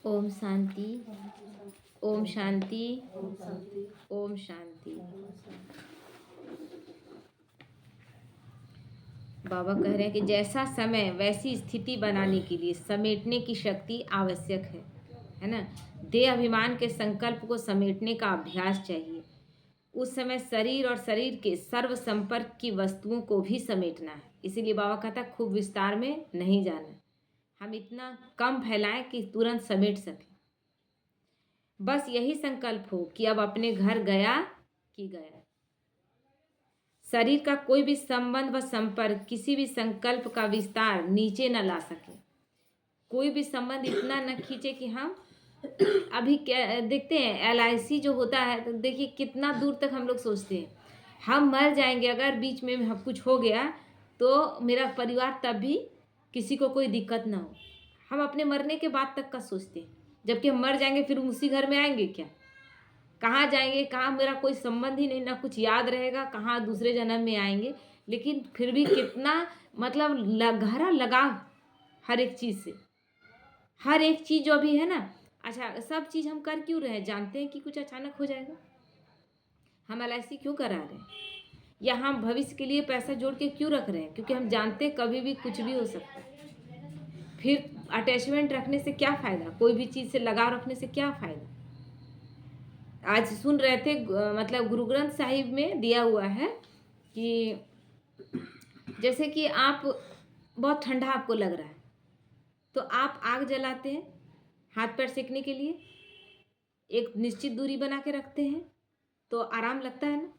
ओम शांति। ओम शांति। ओम शांति। बाबा कह रहे हैं कि जैसा समय वैसी स्थिति बनाने के लिए समेटने की शक्ति आवश्यक है ना। देह अभिमान के संकल्प को समेटने का अभ्यास चाहिए। उस समय शरीर और शरीर के सर्व संपर्क की वस्तुओं को भी समेटना है। इसीलिए बाबा कहता है खूब विस्तार में नहीं जाना, हम इतना कम फैलाएं कि तुरंत समेट सकें। बस यही संकल्प हो कि अब अपने घर गया कि गया। शरीर का कोई भी संबंध व संपर्क किसी भी संकल्प का विस्तार नीचे न ला सके। कोई भी संबंध इतना न खींचे कि हम अभी क्या देखते हैं, LIC जो होता है तो देखिए कितना दूर तक हम लोग सोचते हैं हम मर जाएंगे, अगर बीच में कुछ हो गया तो मेरा परिवार तब भी किसी को कोई दिक्कत ना हो। हम अपने मरने के बाद तक का सोचते हैं, जबकि हम मर जाएंगे फिर उसी घर में आएंगे क्या, कहाँ जाएंगे, कहाँ मेरा कोई संबंध ही नहीं, ना कुछ याद रहेगा, कहाँ दूसरे जन्म में आएंगे। लेकिन फिर भी कितना मतलब गहरा लगाव हर एक चीज़ से, हर एक चीज़ जो भी है ना। अच्छा, सब चीज़ हम कर क्यों रहे हैं, जानते हैं कि कुछ अचानक हो जाएगा। हम LIC क्यों करा रहे हैं, या हम भविष्य के लिए पैसा जोड़ के क्यों रख रहे हैं, क्योंकि हम जानते हैं कभी भी कुछ भी हो सकता है। फिर अटैचमेंट रखने से क्या फ़ायदा, कोई भी चीज़ से लगाव रखने से क्या फ़ायदा। आज सुन रहे थे मतलब गुरु ग्रंथ साहिब में दिया हुआ है कि जैसे कि आप बहुत ठंडा आपको लग रहा है तो आप आग जलाते हैं हाथ पैर सेकने के लिए, एक निश्चित दूरी बना के रखते हैं तो आराम लगता है ना,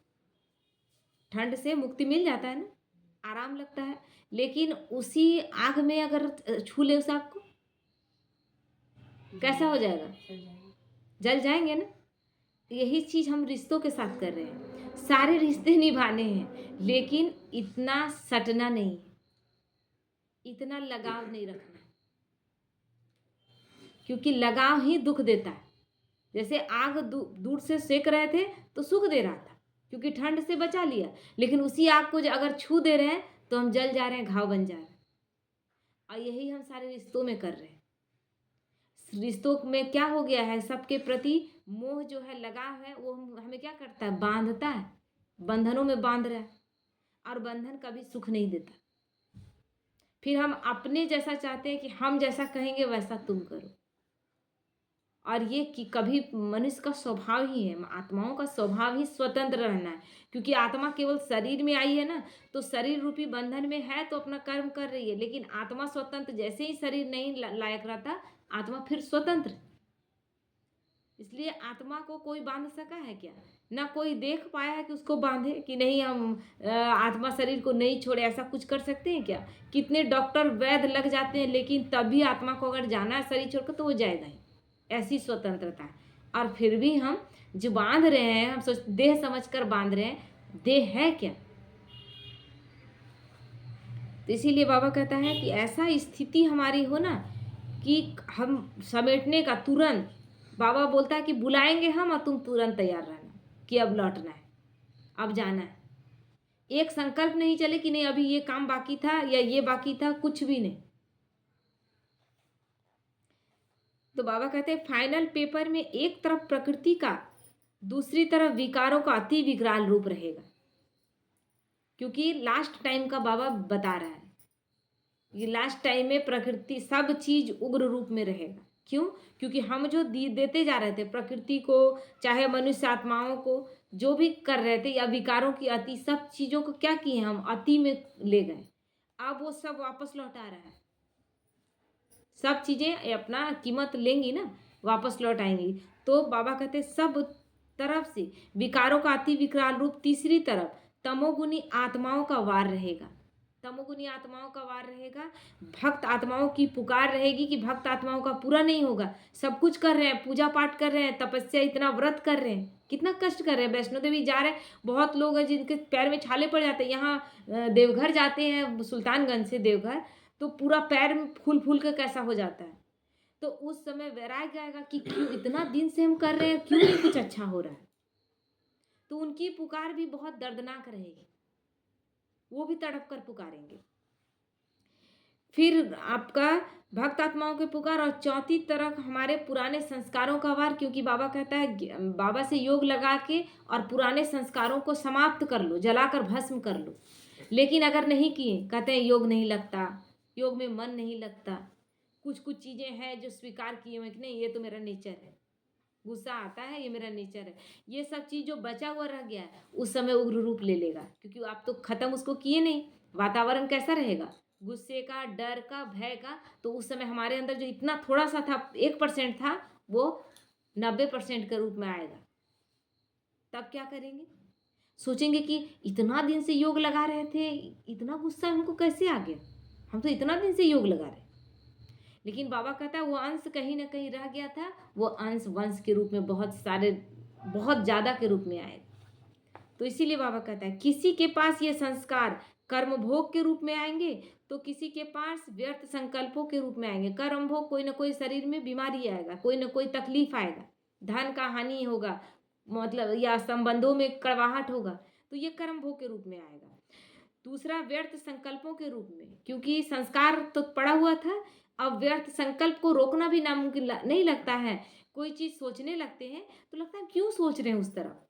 ठंड से मुक्ति मिल जाता है ना, आराम लगता है। लेकिन उसी आग में अगर छू ले उस आग को, कैसा हो जाएगा, जल जाएंगे ना। यही चीज़ हम रिश्तों के साथ कर रहे हैं। सारे रिश्ते निभाने हैं लेकिन इतना सटना नहीं है, इतना लगाव नहीं रखना, क्योंकि लगाव ही दुख देता है। जैसे आग दूर से सेक रहे थे तो सुख दे रहा था क्योंकि ठंड से बचा लिया, लेकिन उसी आग को अगर छू दे रहे हैं तो हम जल जा रहे हैं, घाव बन जा रहे हैं। और यही हम सारे रिश्तों में कर रहे हैं। रिश्तों में क्या हो गया है, सबके प्रति मोह जो है, लगाव है, वो हमें क्या करता है, बांधता है, बंधनों में बांध रहा है। और बंधन कभी सुख नहीं देता। फिर हम अपने जैसा चाहते हैं कि हम जैसा कहेंगे वैसा तुम करो। और ये कि कभी मनुष्य का स्वभाव ही है, आत्माओं का स्वभाव ही स्वतंत्र रहना है। क्योंकि आत्मा केवल शरीर में आई है ना, तो शरीर रूपी बंधन में है तो अपना कर्म कर रही है। लेकिन आत्मा स्वतंत्र, जैसे ही शरीर नहीं लायक रहता आत्मा फिर स्वतंत्र। इसलिए आत्मा को कोई बांध सका है क्या, ना कोई देख पाया है कि उसको बांधे कि नहीं हम आत्मा शरीर को नहीं छोड़े, ऐसा कुछ कर सकते हैं क्या। कितने डॉक्टर वैद्य लग जाते हैं लेकिन तभी आत्मा को अगर जाना है शरीर छोड़कर तो वो जाएगा ही, ऐसी स्वतंत्रता है। और फिर भी हम जो बांध रहे हैं, हम सोच देह समझकर बांध रहे हैं, देह है क्या। तो इसीलिए बाबा कहता है कि ऐसा स्थिति हमारी हो ना कि हम समेटने का तुरंत, बाबा बोलता है कि बुलाएंगे हम और तुम तुरंत तैयार रहना कि अब लौटना है, अब जाना है। एक संकल्प नहीं चले कि नहीं अभी ये काम बाकी था या ये बाकी था, कुछ भी नहीं। तो बाबा कहते हैं फाइनल पेपर में एक तरफ प्रकृति का, दूसरी तरफ विकारों का अति विकराल रूप रहेगा। क्योंकि लास्ट टाइम का बाबा बता रहा है, ये लास्ट टाइम में प्रकृति सब चीज उग्र रूप में रहेगा। क्यों, क्योंकि हम जो देते जा रहे थे प्रकृति को, चाहे मनुष्य आत्माओं को, जो भी कर रहे थे या विकारों की अति, सब चीजों को क्या किए हम अति में ले गए। अब वो सब वापस लौटा रहा है। सब चीजें अपना कीमत लेंगी ना, वापस लौट आएंगी। तो बाबा कहते सब तरफ से विकारों का अति विकराल रूप, तीसरी तरफ तमोगुनी आत्माओं का वार रहेगा। तमोगुनी आत्माओं का वार रहेगा, भक्त आत्माओं की पुकार रहेगी कि भक्त आत्माओं का पूरा नहीं होगा। सब कुछ कर रहे हैं, पूजा पाठ कर रहे हैं, तपस्या, इतना व्रत कर रहे हैं, कितना कष्ट कर रहे हैं, वैष्णो देवी जा रहे हैं। बहुत लोग हैं जिनके पैर में छाले पड़ जाते हैं। यहाँ देवघर जाते हैं, सुल्तानगंज से देवघर, तो पूरा पैर में फूल फूल के कैसा हो जाता है। तो उस समय वैराग्य आएगा कि क्यों इतना दिन से हम कर रहे हैं, क्यों नहीं कुछ अच्छा हो रहा है। तो उनकी पुकार भी बहुत दर्दनाक रहेगी, वो भी तड़प कर पुकारेंगे। फिर आपका भक्त आत्माओं के पुकार और चौथी तरफ हमारे पुराने संस्कारों का वार, क्योंकि बाबा कहता है बाबा से योग लगा के और पुराने संस्कारों को समाप्त कर लो, जलाकर भस्म कर लो। लेकिन अगर नहीं किए, कहते हैं योग नहीं लगता, योग में मन नहीं लगता, कुछ कुछ चीज़ें हैं जो स्वीकार किए हुए कि नहीं ये तो मेरा नेचर है, गुस्सा आता है ये मेरा नेचर है, ये सब चीज़ जो बचा हुआ रह गया है उस समय उग्र रूप ले लेगा, क्योंकि आप तो खत्म उसको किए नहीं। वातावरण कैसा रहेगा, गुस्से का, डर का, भय का, तो उस समय हमारे अंदर जो इतना थोड़ा सा था, 1% था, वो 90% के रूप में आएगा। तब क्या करेंगे, सोचेंगे कि इतना दिन से योग लगा रहे थे, इतना गुस्सा हमको कैसे आ गया, हम तो इतना दिन से योग लगा रहे। लेकिन बाबा कहता है वो अंश कहीं ना कहीं रह गया था, वो अंश वंश के रूप में बहुत सारे, बहुत ज़्यादा के रूप में आए। तो इसीलिए बाबा कहता है किसी के पास ये संस्कार कर्म भोग के रूप में आएंगे, तो किसी के पास व्यर्थ संकल्पों के रूप में आएंगे। कर्म भोग, कोई ना कोई शरीर में बीमारी आएगा, कोई ना कोई तकलीफ आएगा, धन का हानि होगा, मतलब या संबंधों में कड़वाहट होगा, तो ये कर्म भोग के रूप में आएगा। दूसरा व्यर्थ संकल्पों के रूप में, क्योंकि संस्कार तो पड़ा हुआ था, अब व्यर्थ संकल्प को रोकना भी नामुमकिन नहीं लगता है। कोई चीज़ सोचने लगते हैं तो लगता है क्यों सोच रहे हैं उस तरफ,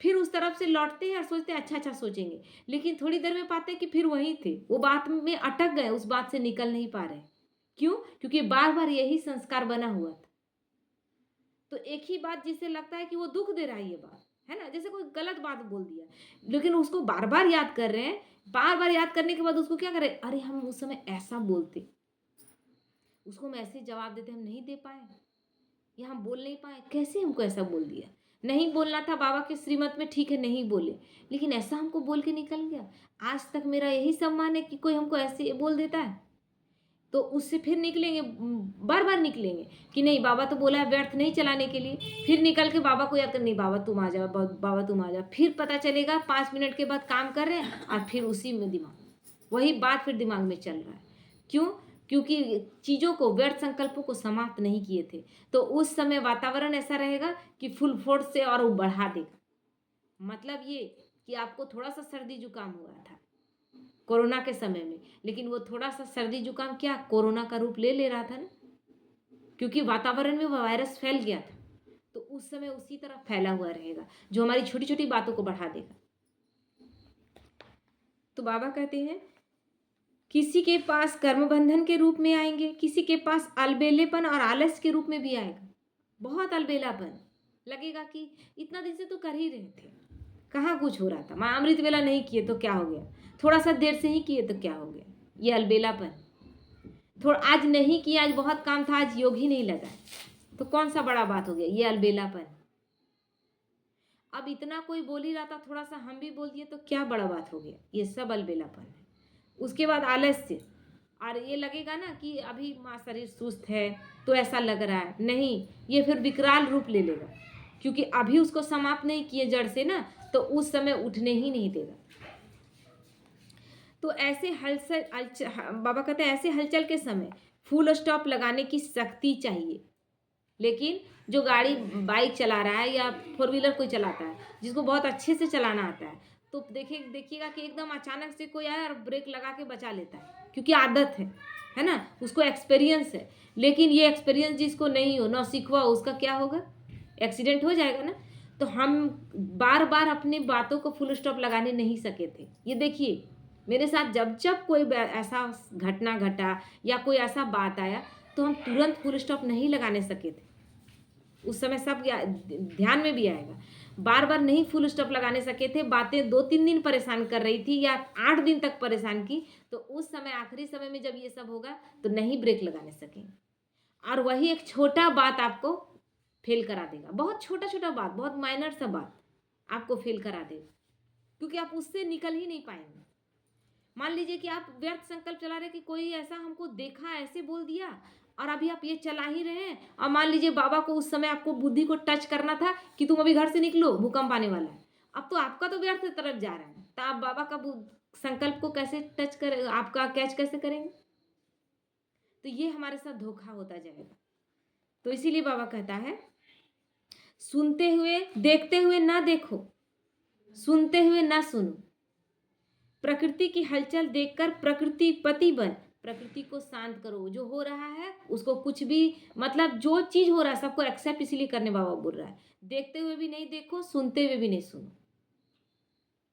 फिर उस तरफ से लौटते हैं और सोचते हैं अच्छा अच्छा सोचेंगे, लेकिन थोड़ी देर में पाते हैं कि फिर वहीं थे, वो बात में अटक गए, उस बात से निकल नहीं पा रहे। क्यों, क्योंकि बार बार यही संस्कार बना हुआ था। तो एक ही बात जिसे लगता है कि वो दुख दे रहा है, ये बात है ना, जैसे कोई गलत बात बोल दिया, लेकिन उसको बार बार याद कर रहे हैं, बार बार याद करने के बाद उसको क्या करें, अरे हम उस समय ऐसा बोलते, उसको हम ऐसे जवाब देते, हम नहीं दे पाए या हम बोल नहीं पाए, कैसे हमको ऐसा बोल दिया, नहीं बोलना था बाबा के श्रीमत में, ठीक है नहीं बोले, लेकिन ऐसा हमको बोल के निकल गया। आज तक मेरा यही सम्मान है कि कोई हमको ऐसे बोल देता है, तो उससे फिर निकलेंगे, बार बार निकलेंगे कि नहीं बाबा तो बोला है व्यर्थ नहीं चलाने के लिए, फिर निकल के बाबा को याद कर, नहीं बाबा तुम आ जाओ, बाबा तुम आ जाओ, फिर पता चलेगा 5 मिनट के बाद काम कर रहे हैं और फिर उसी में दिमाग, वही बात फिर दिमाग में चल रहा है। क्यों, क्योंकि चीज़ों को, व्यर्थ संकल्पों को समाप्त नहीं किए थे। तो उस समय वातावरण ऐसा रहेगा कि फुल फोर्स से और वो बढ़ा देगा। मतलब ये कि आपको थोड़ा सा सर्दी जुकाम हुआ था कोरोना के समय में, लेकिन वो थोड़ा सा सर्दी जुकाम क्या कोरोना का रूप ले रहा था ना, क्योंकि वातावरण में वो वायरस फैल गया था। तो उस समय उसी तरह फैला हुआ रहेगा जो हमारी छोटी छोटी बातों को बढ़ा देगा। तो बाबा कहते हैं किसी के पास कर्म बंधन के रूप में आएंगे, किसी के पास अलबेलेपन और आलस के रूप में भी आएगा। बहुत अलबेलापन लगेगा कि इतना दिन से तो कर ही रहे थे, कहाँ कुछ हो रहा था, माँ अमृत वेला नहीं किए तो क्या हो गया, थोड़ा सा देर से ही किए तो क्या हो गया, ये अलबेलापन। थोड़ा आज नहीं किया, आज बहुत काम था, आज योग ही नहीं लगा, तो कौन सा बड़ा बात हो गया, ये अलबेलापन। अब इतना कोई बोल ही रहा था, थोड़ा सा हम भी बोल दिए तो क्या बड़ा बात हो गया, ये सब अलबेलापन है। उसके बाद आलस्य, और ये लगेगा ना कि अभी माँ शरीर सुस्त है तो ऐसा लग रहा है, नहीं, ये फिर विकराल रूप ले लेगा, क्योंकि अभी उसको समाप्त नहीं किए जड़ से ना, तो उस समय उठने ही नहीं देगा। तो ऐसे बाबा कहते हैं ऐसे हलचल के समय फुल स्टॉप लगाने की शक्ति चाहिए। लेकिन जो गाड़ी बाइक चला रहा है या 4 व्हीलर कोई चलाता है, जिसको बहुत अच्छे से चलाना आता है, तो देखिएगा कि एकदम अचानक से कोई आया और ब्रेक लगा के बचा लेता है, क्योंकि आदत है ना, उसको एक्सपीरियंस है। लेकिन ये एक्सपीरियंस जिसको नहीं हो, नौसिखुआ, उसका क्या होगा, एक्सीडेंट हो जाएगा ना। तो हम बार बार अपनी बातों को फुल स्टॉप लगाने नहीं सके थे। ये देखिए मेरे साथ जब जब कोई ऐसा घटना घटा या कोई ऐसा बात आया, तो हम तुरंत फुल स्टॉप नहीं लगाने सके थे। उस समय सब ध्यान में भी आएगा, बार बार नहीं फुल स्टॉप लगाने सके थे, बातें 2-3 दिन परेशान कर रही थी या 8 दिन तक परेशान की, तो उस समय आखिरी समय में जब ये सब होगा तो नहीं ब्रेक लगाने सकेंगे, और वही एक छोटा बात आपको फेल करा देगा, बहुत छोटा छोटा बात, बहुत माइनर सा बात आपको फेल करा देगा, क्योंकि आप उससे निकल ही नहीं पाएंगे। मान लीजिए कि आप व्यर्थ संकल्प चला रहे कि कोई ऐसा हमको देखा, ऐसे बोल दिया, और अभी आप ये चला ही रहे हैं, और मान लीजिए बाबा को उस समय आपको बुद्धि को टच करना था कि तुम अभी घर से निकलो, भूकंप आने वाला है, अब तो आपका तो व्यर्थ तरफ जा रहा है, तो आप बाबा का संकल्प को कैसे टच कर, आपका कैच कैसे करेंगे। तो ये हमारे साथ धोखा होता जाएगा। तो इसीलिए बाबा कहता है सुनते हुए, देखते हुए ना देखो, सुनते हुए ना सुनो, प्रकृति की हलचल देखकर प्रकृति पति बन, प्रकृति को शांत करो। जो हो रहा है उसको कुछ भी, मतलब जो चीज़ हो रहा है सबको एक्सेप्ट इसीलिए करने बाबा बोल रहा है। देखते हुए भी नहीं देखो, सुनते हुए भी नहीं सुनो,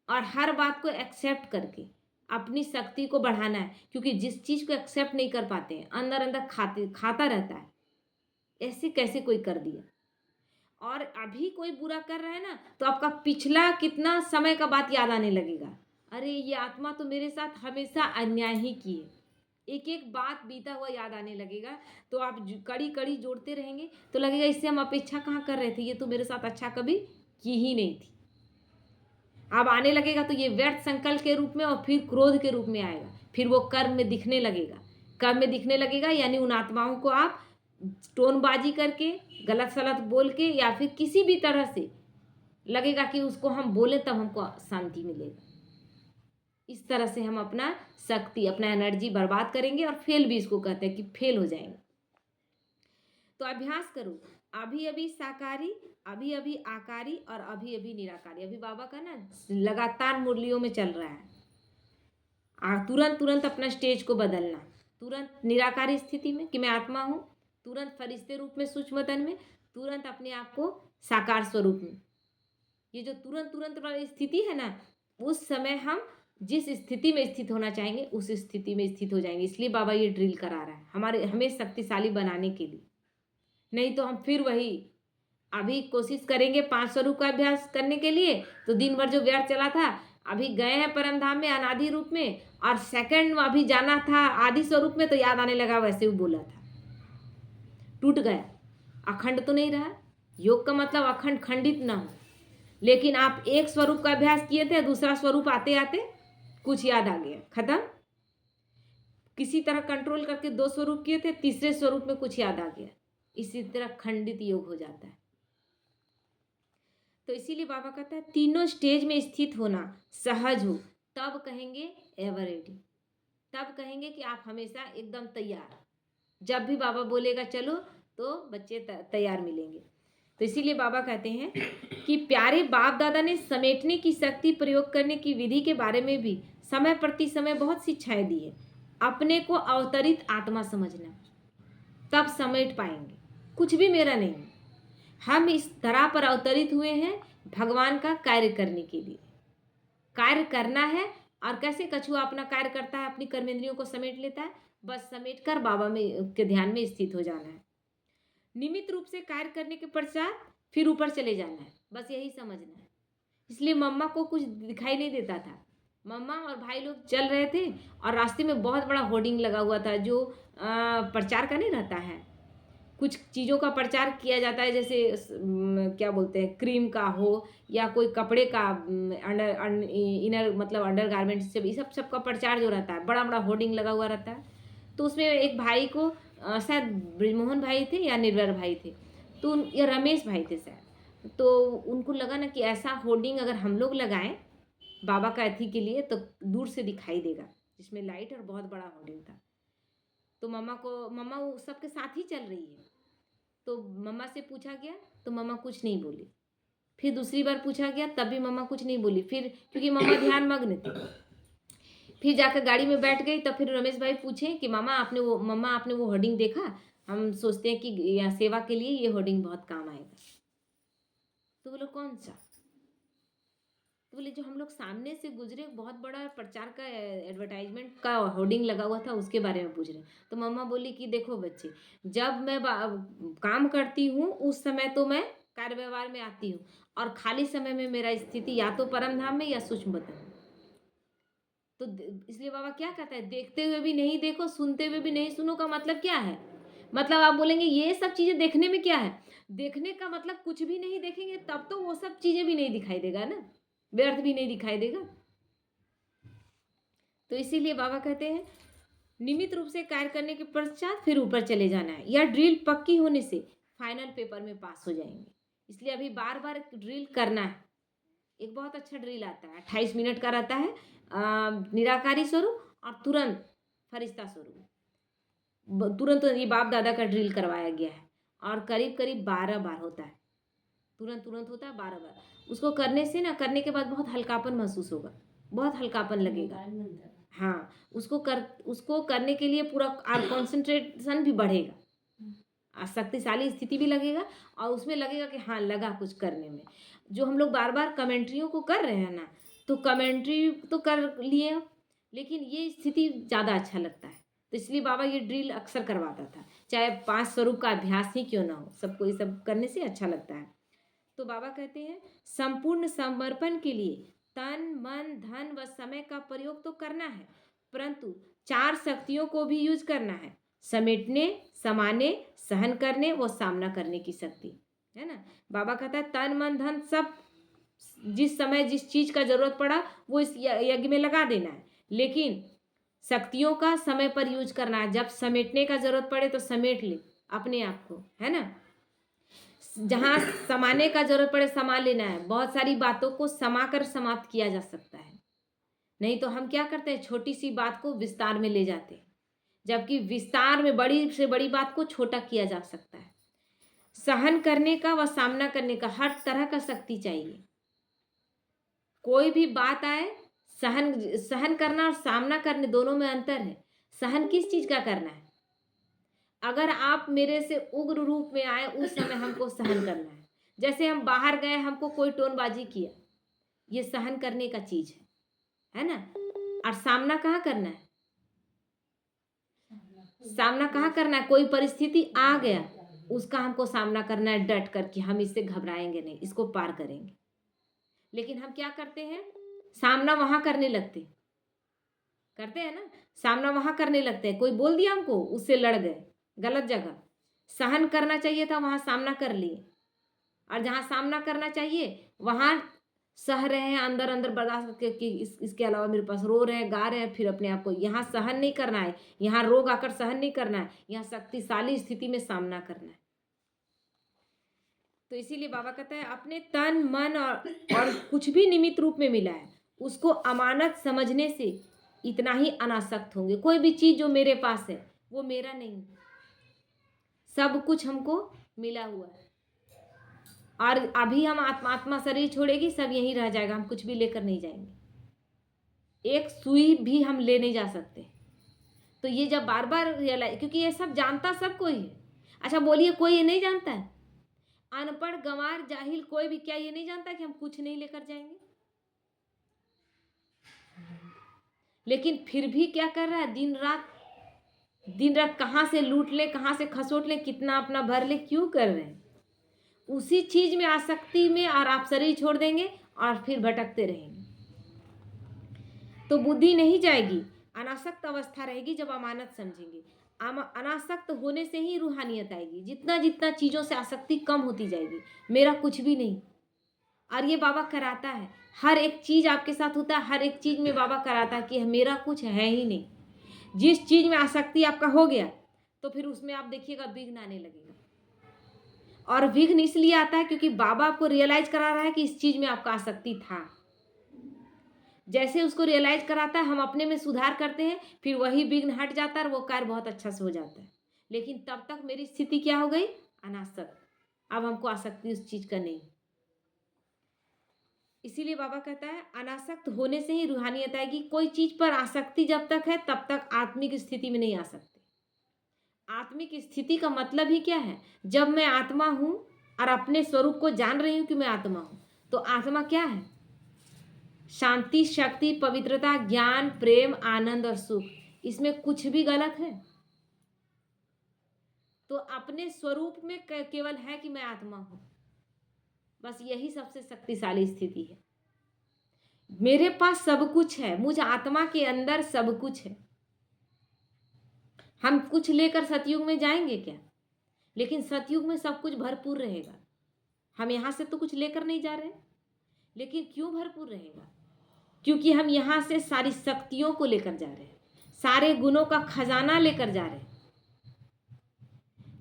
और हर बात को एक्सेप्ट करके अपनी शक्ति को बढ़ाना है। क्योंकि जिस चीज़ को एक्सेप्ट नहीं कर पाते हैं, अंदर अंदर खाता रहता है, ऐसे कैसे कोई कर दिया। और अभी कोई बुरा कर रहा है ना, तो आपका पिछला कितना समय का बात याद आने लगेगा। अरे ये आत्मा तो मेरे साथ हमेशा अन्याय ही की है, एक एक बात बीता हुआ याद आने लगेगा। तो आप कड़ी कड़ी जोड़ते रहेंगे तो लगेगा इससे हम अपेक्षा कहाँ कर रहे थे, ये तो मेरे साथ अच्छा कभी की ही नहीं थी। अब आने लगेगा तो ये व्यर्थ संकल्प के रूप में और फिर क्रोध के रूप में आएगा, फिर वो कर्म में दिखने लगेगा। कर्म में दिखने लगेगा यानी उन आत्माओं को आप टोनबाजी करके, गलत सलत बोल के, या फिर किसी भी तरह से लगेगा कि उसको हम बोले तब हमको शांति मिलेगा। इस तरह से हम अपना शक्ति, अपना एनर्जी बर्बाद करेंगे, और फेल भी इसको कहते हैं कि फेल हो जाएंगे। तो अभ्यास करो, अभी अभी साकारी, अभी अभी आकारी और अभी अभी निराकारी। अभी बाबा का ना लगातार मुरलियों में चल रहा है। तुरंत तुरंत अपना स्टेज को बदलना, तुरंत निराकारी स्थिति में कि मैं आत्मा हूँ, तुरंत फरिश्ते रूप में सूक्ष्म तन में, तुरंत अपने आप को साकार स्वरूप में। ये जो तुरंत तुरंत वाली स्थिति है ना, उस समय हम जिस स्थिति में स्थित होना चाहेंगे उस स्थिति में स्थित हो जाएंगे। इसलिए बाबा ये ड्रिल करा रहा है हमें शक्तिशाली बनाने के लिए। नहीं तो हम फिर वही अभी कोशिश करेंगे 5 स्वरूप का अभ्यास करने के लिए, तो दिन भर जो व्यर्थ चला था, अभी गए हैं परम धाम में अनादि रूप में, और सेकंड अभी जाना था आदि स्वरूप में, तो याद आने लगा वैसे वो बोला था, टूट गया। अखंड तो नहीं रहा। योग का मतलब अखंड, खंडित ना हो। लेकिन आप एक स्वरूप का अभ्यास किए थे, दूसरा स्वरूप आते आते कुछ याद आ गया, खत्म। किसी तरह कंट्रोल करके 2 स्वरूप किए थे, तीसरे स्वरूप में कुछ याद आ गया। इसी तरह खंडित योग हो जाता है। तो इसीलिए बाबा कहता है तीनों स्टेज में स्थित होना सहज हो, तब कहेंगे एवर रेडी, तब कहेंगे कि आप हमेशा एकदम तैयार। जब भी बाबा बोलेगा चलो, तो बच्चे तैयार मिलेंगे। तो इसीलिए बाबा कहते हैं कि प्यारे बाप दादा ने समेटने की शक्ति प्रयोग करने की विधि के बारे में भी समय प्रति समय बहुत शिक्षाएं दी है। अपने को अवतरित आत्मा समझना, तब समेट पाएंगे। कुछ भी मेरा नहीं, हम इस धरा पर अवतरित हुए हैं भगवान का कार्य करने के लिए। कार्य करना है, और कैसे कछुआ अपना कार्य करता है, अपनी कर्मेंद्रियों को समेट लेता है, बस समेट कर बाबा में के ध्यान में स्थित हो जाना है। नियमित रूप से कार्य करने के पश्चात फिर ऊपर चले जाना है, बस यही समझना है। इसलिए मम्मा को कुछ दिखाई नहीं देता था। मम्मा और भाई लोग चल रहे थे, और रास्ते में बहुत बड़ा होर्डिंग लगा हुआ था, जो प्रचार का नहीं रहता है, कुछ चीज़ों का प्रचार किया जाता है, जैसे क्या बोलते हैं, क्रीम का हो या कोई कपड़े का, इनर मतलब अंडर गारमेंट्स से भी सब का प्रचार जो रहता है, बड़ा बड़ा होर्डिंग लगा हुआ रहता है। तो उसमें एक भाई को शायद ब्रिजमोहन भाई थे या निर्भर भाई थे, तो या रमेश भाई थे शायद, तो उनको लगा ना कि ऐसा होर्डिंग अगर हम लोग लगाएं बाबा का अथी के लिए तो दूर से दिखाई देगा, जिसमें लाइट और बहुत बड़ा होर्डिंग था। तो मम्मा वो सबके साथ ही चल रही है, तो मम्मा से पूछा गया तो मम्मा कुछ नहीं बोली। फिर दूसरी बार पूछा गया तब भी मम्मा कुछ नहीं बोली, फिर क्योंकि मम्मा ध्यान मग्न थी। फिर जाकर गाड़ी में बैठ गई, तब फिर रमेश भाई पूछे कि मम्मा आपने वो होर्डिंग देखा, हम सोचते हैं कि यहाँ सेवा के लिए ये होर्डिंग बहुत काम आएगा। तो बोलो कौन सा? तो बोले जो हम लोग सामने से गुजरे, बहुत बड़ा प्रचार का एडवर्टाइजमेंट का होर्डिंग लगा हुआ था, उसके बारे में पूछ रहे। तो मम्मा बोली कि देखो बच्चे, जब मैं काम करती हूँ उस समय तो मैं कार्य व्यवहार में आती हूँ, और खाली समय में मेरा स्थिति या तो परम धाम में या सूक्ष्म तन में। तो इसलिए बाबा क्या कहता है, देखते हुए भी नहीं देखो, सुनते हुए भी नहीं सुनो का मतलब क्या है? मतलब आप बोलेंगे ये सब चीज़ें देखने में क्या है? देखने का मतलब कुछ भी नहीं देखेंगे तब तो वो सब चीज़ें भी नहीं दिखाई देगा ना, व्यर्थ भी नहीं दिखाई देगा। तो इसीलिए बाबा कहते हैं नियमित रूप से कार्य करने के पश्चात फिर ऊपर चले जाना है। यह ड्रिल पक्की होने से फाइनल पेपर में पास हो जाएंगे। इसलिए अभी बार बार ड्रिल करना है। एक बहुत अच्छा ड्रिल आता है, 28 मिनट का रहता है, निराकारी स्वरूप और तुरंत फरिश्ता स्वरूप। तुरंत ये बाप दादा का ड्रिल करवाया गया है, और करीब करीब 12 बार होता है, तुरंत तुरंत होता है 12 बार। उसको करने से ना, करने के बाद बहुत हल्कापन महसूस होगा, बहुत हल्कापन लगेगा। हाँ, उसको करने के लिए पूरा और कंसंट्रेशन भी बढ़ेगा। शक्तिशाली स्थिति भी लगेगा और उसमें लगेगा कि हाँ, लगा कुछ करने में। जो हम लोग बार-बार कमेंट्रियों को कर रहे हैं ना, तो कमेंट्री तो कर लिए अब, लेकिन ये स्थिति ज़्यादा अच्छा लगता है। तो इसलिए बाबा ये ड्रिल अक्सर करवाता था। चाहे 5 स्वरूप का अभ्यास ही क्यों ना हो, सबको ये सब करने से अच्छा लगता है। तो बाबा कहते हैं संपूर्ण समर्पण के लिए तन, मन, धन व समय का प्रयोग तो करना है, परंतु 4 शक्तियों को भी यूज करना है। समेटने, समाने, सहन करने व सामना करने की शक्ति, है ना। बाबा कहता है तन, मन, धन सब जिस समय जिस चीज का जरूरत पड़ा वो इस यज्ञ में लगा देना है, लेकिन शक्तियों का समय पर यूज करना है। जब समेटने का जरूरत पड़े तो समेट ले अपने आप को, है ना। जहाँ समाने का जरूरत पड़े समा लेना है। बहुत सारी बातों को समा कर समाप्त किया जा सकता है। नहीं तो हम क्या करते हैं, छोटी सी बात को विस्तार में ले जाते हैं, जबकि विस्तार में बड़ी से बड़ी बात को छोटा किया जा सकता है। सहन करने का व सामना करने का हर तरह का शक्ति चाहिए। कोई भी बात आए, सहन सहन करना और सामना करने दोनों में अंतर है। सहन किस चीज का करना है? अगर आप मेरे से उग्र रूप में आए उस समय हमको सहन करना है। जैसे हम बाहर गए, हमको कोई टोनबाजी किया, ये सहन करने का चीज है ना। और सामना कहाँ करना है? सामना कहाँ करना है? कोई परिस्थिति आ गया, उसका हमको सामना करना है डट कर कि हम इससे घबराएंगे नहीं, इसको पार करेंगे। लेकिन हम क्या करते हैं, सामना वहां करने लगते हैं ना, सामना वहां करने लगते हैं। कोई बोल दिया हमको, उससे लड़ गए, गलत जगह। सहन करना चाहिए था, वहां सामना कर लिए। और जहां सामना करना चाहिए वहां सह रहे हैं, अंदर अंदर बर्दाश्त करके कि इसके अलावा मेरे पास रो रहे हैं, गा रहे हैं, फिर अपने आप को यहाँ सहन नहीं करना है, यहाँ रोग आकर सहन नहीं करना है, यहाँ शक्तिशाली स्थिति में सामना करना है। तो इसीलिए बाबा कहता है अपने तन, मन और कुछ भी निमित्त रूप में मिला है उसको अमानत समझने से इतना ही अनासक्त होंगे। कोई भी चीज जो मेरे पास है वो मेरा नहीं, सब कुछ हमको मिला हुआ है। और अभी हम आत्मा शरीर छोड़ेगी, सब यहीं रह जाएगा, हम कुछ भी लेकर नहीं जाएंगे। एक सुई भी हम ले नहीं जा सकते। तो ये जब बार बार रियलाइज, क्योंकि ये सब जानता सब कोई है। अच्छा बोलिए, कोई ये नहीं जानता है? अनपढ़, गंवार, जाहिल कोई भी क्या ये नहीं जानता कि हम कुछ नहीं लेकर जाएंगे? लेकिन फिर भी क्या कर रहा है, दिन रात कहाँ से लूट ले, कहाँ से खसोट ले, कितना अपना भर ले, क्यों कर रहे हैं? उसी चीज में आसक्ति में, और आप शरीर छोड़ देंगे और फिर भटकते रहेंगे। तो बुद्धि नहीं जाएगी, अनासक्त अवस्था रहेगी जब अमानत समझेंगे। अनासक्त होने से ही रूहानियत आएगी। जितना जितना चीज़ों से आसक्ति कम होती जाएगी, मेरा कुछ भी नहीं। और ये बाबा कराता है, हर एक चीज़ आपके साथ होता है, हर एक चीज़ में बाबा कराता है कि मेरा कुछ है ही नहीं। जिस चीज़ में आसक्ति आपका हो गया तो फिर उसमें आप देखिएगा विघ्न आने लगेगा। और विघ्न इसलिए आता है क्योंकि बाबा आपको रियलाइज करा रहा है कि इस चीज़ में आपका आसक्ति था। जैसे उसको रियलाइज कराता है, हम अपने में सुधार करते हैं, फिर वही विघ्न हट जाता है और वो कार्य बहुत अच्छा से हो जाता है। लेकिन तब तक मेरी स्थिति क्या हो गई, अनासक्त। अब हमको आसक्ति उस चीज का नहीं। इसीलिए बाबा कहता है अनासक्त होने से ही रूहानियत आएगी। कोई चीज पर आसक्ति जब तक है तब तक आत्मिक स्थिति में नहीं आ सकते। आत्मिक स्थिति का मतलब ही क्या है, जब मैं आत्मा हूं और अपने स्वरूप को जान रही हूं कि मैं आत्मा हूं, तो आत्मा क्या है, शांति, शक्ति, पवित्रता, ज्ञान, प्रेम, आनंद और सुख। इसमें कुछ भी गलत है? तो अपने स्वरूप में केवल है कि मैं आत्मा हूं, बस यही सबसे शक्तिशाली स्थिति है। मेरे पास सब कुछ है, मुझ आत्मा के अंदर सब कुछ है। हम कुछ लेकर सतयुग में जाएंगे क्या? लेकिन सतयुग में सब कुछ भरपूर रहेगा। हम यहां से तो कुछ लेकर नहीं जा रहे, लेकिन क्यों भरपूर रहेगा? क्योंकि हम यहाँ से सारी शक्तियों को लेकर जा रहे हैं, सारे गुणों का खजाना लेकर जा रहे हैं।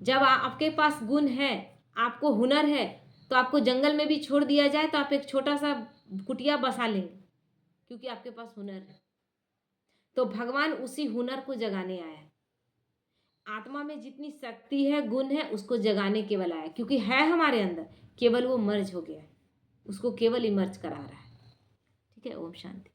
जब आपके पास गुण है, आपको हुनर है, तो आपको जंगल में भी छोड़ दिया जाए तो आप एक छोटा सा कुटिया बसा लेंगे, क्योंकि आपके पास हुनर है। तो भगवान उसी हुनर को जगाने आया है। आत्मा में जितनी शक्ति है, गुण है, उसको जगाने केवल आया, क्योंकि है हमारे अंदर, केवल वो मर्ज हो गया है, उसको केवल इमर्ज करा रहा है। ठीक है, ओम शांति।